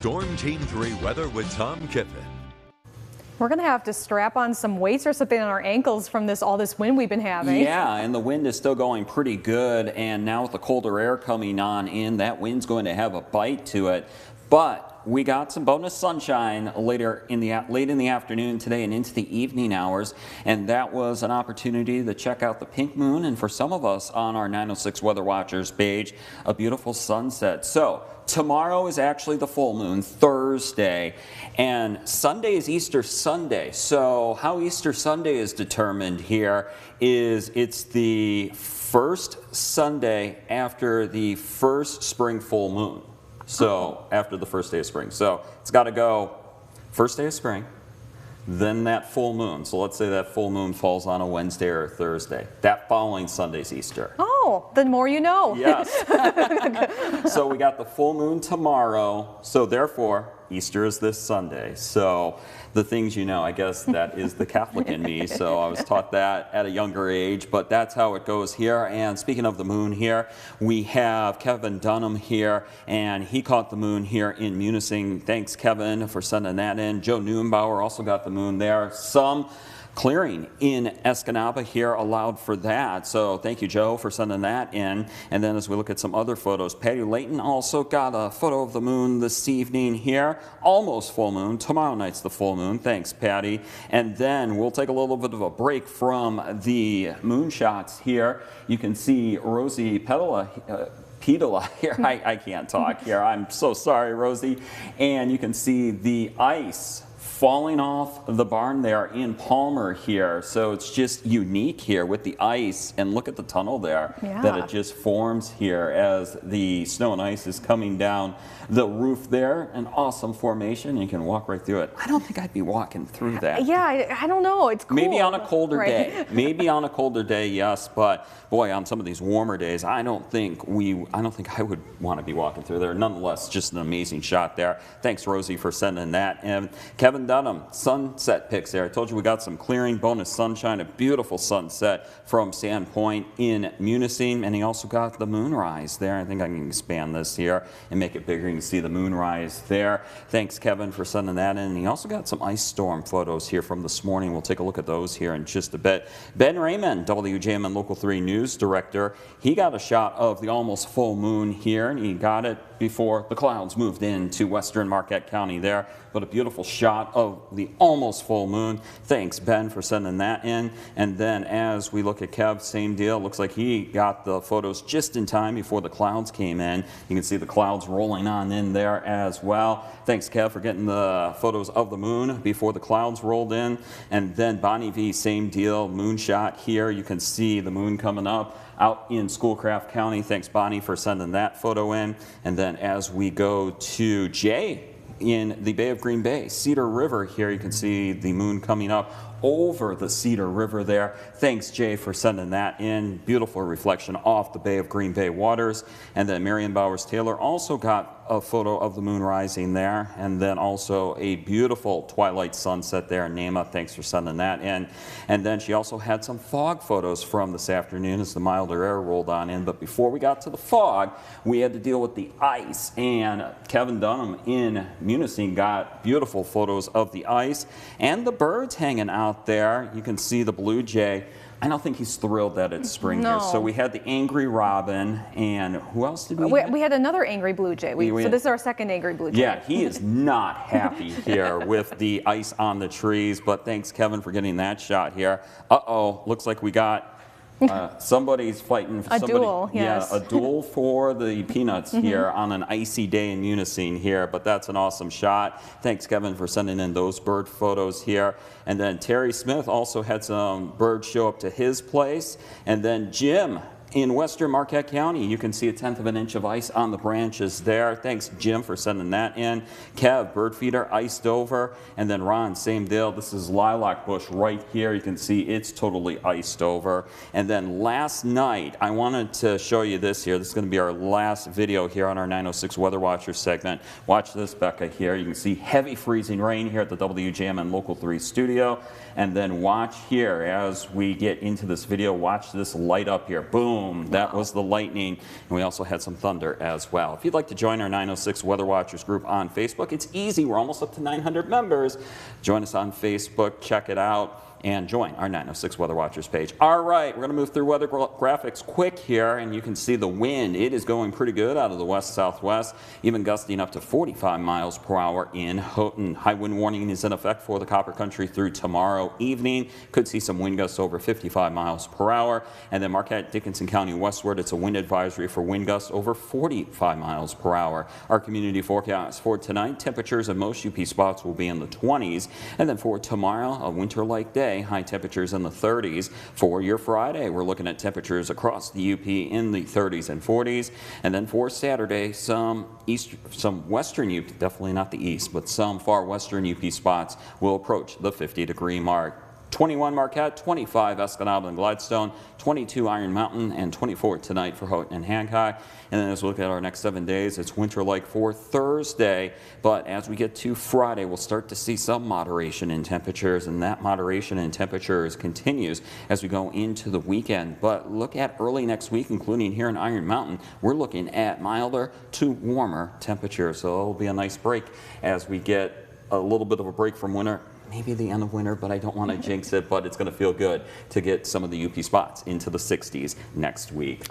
Storm Team 3 weather with Tom Kiffin. We're going to have to strap on some weights or something on our ankles from all this wind we've been having. Yeah, and the wind is still going pretty good, and now with the colder air coming on in, that wind's going to have a bite to it. But we got some bonus sunshine late in the afternoon today and into the evening hours, and that was an opportunity to check out the pink moon, and for some of us on our 906 Weather Watchers page, a beautiful sunset. So tomorrow is actually the full moon, Thursday, and Sunday is Easter Sunday. So how Easter Sunday is determined here is it's the first Sunday after the first spring full moon. So after the first day of spring. So it's got to go first day of spring, then that full moon. So let's say that full moon falls on a Wednesday or a Thursday. That following Sunday's Easter. Oh, the more you know. Yes. So we got the full moon tomorrow. So therefore, Easter is this Sunday. So the things you know, I guess that is the Catholic in me. So I was taught that at a younger age, but that's how it goes here. And speaking of the moon here, we have Kevin Dunham here, and he caught the moon here in Munising. Thanks, Kevin, for sending that in. Joe Neumbauer also got the moon there. Some clearing in Escanaba here allowed for that. So thank you, Joe, for sending that in. And then as we look at some other photos, Patty Layton also got a photo of the moon this evening here. Almost full moon. Tomorrow night's the full moon. Thanks, Patty. And then we'll take a little bit of a break from the moon shots here. You can see Rosie Pedola here. I can't talk here. I'm so sorry, Rosie. And you can see the ice falling off the barn there in Palmer here. So it's just unique here with the ice, and look at the tunnel there that it just forms here as the snow and ice is coming down the roof there. An awesome formation. You can walk right through it. I don't think I'd be walking through that. Yeah, I don't know. It's cool. Maybe on a colder day. Maybe on a colder day, yes. But boy, on some of these warmer days, I don't think I would want to be walking through there. Nonetheless, just an amazing shot there. Thanks, Rosie, for sending that. And Kevin Dunham, sunset pics there. I told you we got some clearing, bonus sunshine, a beautiful sunset from Sandpoint in Munising, and he also got the moonrise there. I think I can expand this here and make it bigger. You can see the moonrise there. Thanks, Kevin, for sending that in. And he also got some ice storm photos here from this morning. We'll take a look at those here in just a bit. Ben Raymond, WJMN Local 3 News Director, he got a shot of the almost full moon here, and he got it before the clouds moved into western Marquette County there. But a beautiful shot of the almost full moon. Thanks, Ben, for sending that in. And then as we look at Kev, same deal. Looks like he got the photos just in time before the clouds came in. You can see the clouds rolling on in there as well. Thanks, Kev, for getting the photos of the moon before the clouds rolled in. And then Bonnie V, same deal, moon shot here. You can see the moon coming up out in Schoolcraft County. Thanks, Bonnie, for sending that photo in. And then as we go to Jay in the Bay of Green Bay, Cedar River here, you can see the moon coming up over the Cedar River there. Thanks, Jay, for sending that in. Beautiful reflection off the Bay of Green Bay waters. And then Marion Bowers-Taylor also got a photo of the moon rising there, and then also a beautiful twilight sunset there in Nema. Thanks for sending that in. And then she also had some fog photos from this afternoon as the milder air rolled on in. But before we got to the fog, we had to deal with the ice, and Kevin Dunham in Munising got beautiful photos of the ice and the birds hanging out there. You can see the blue jay. I don't think he's thrilled that it's spring here. So we had the angry robin, and who else did we have? We had another angry blue jay. So this is our second angry blue jay. Yeah, he is not happy here with the ice on the trees, but thanks, Kevin, for getting that shot here. Uh-oh, looks like we got somebody's fighting for somebody. Duel, yes. Yeah, a duel for the peanuts here on an icy day in Munising here, but that's an awesome shot. Thanks, Kevin, for sending in those bird photos here. And then Terry Smith also had some birds show up to his place. And then Jim in western Marquette County, you can see 1/10 of an inch of ice on the branches there. Thanks, Jim, for sending that in. Kev, bird feeder iced over. And then Ron, same deal. This is lilac bush right here. You can see it's totally iced over. And then last night, I wanted to show you this here. This is going to be our last video here on our 906 Weather Watcher segment. Watch this, Becca, here. You can see heavy freezing rain here at the WJMN Local 3 studio. And then watch here as we get into this video. Watch this light up here. Boom. boom. That was the lightning. And we also had some thunder as well. If you'd like to join our 906 Weather Watchers group on Facebook, it's easy. We're almost up to 900 members. Join us on Facebook, check it out, and join our 906 Weather Watchers page. All right, we're going to move through weather graphics quick here, and you can see the wind. It is going pretty good out of the west-southwest, even gusting up to 45 miles per hour in Houghton. High wind warning is in effect for the Copper Country through tomorrow evening. Could see some wind gusts over 55 miles per hour. And then Marquette, Dickinson County westward, it's a wind advisory for wind gusts over 45 miles per hour. Our community forecast for tonight, temperatures in most UP spots will be in the 20s. And then for tomorrow, a winter-like day. High temperatures in the 30s. For your Friday, we're looking at temperatures across the UP in the 30s and 40s. And then for Saturday, some western UP, definitely not the east, but some far western UP spots will approach the 50-degree mark. 21 Marquette, 25 Escanaba and Gladstone, 22 Iron Mountain, and 24 tonight for Houghton and Hancock. And then as we look at our next 7 days, it's winter-like for Thursday. But as we get to Friday, we'll start to see some moderation in temperatures, and that moderation in temperatures continues as we go into the weekend. But look at early next week, including here in Iron Mountain, we're looking at milder to warmer temperatures. So it'll be a nice break as we get a little bit of a break from winter. Maybe the end of winter, but I don't want to jinx it, but it's going to feel good to get some of the UP spots into the 60s next week.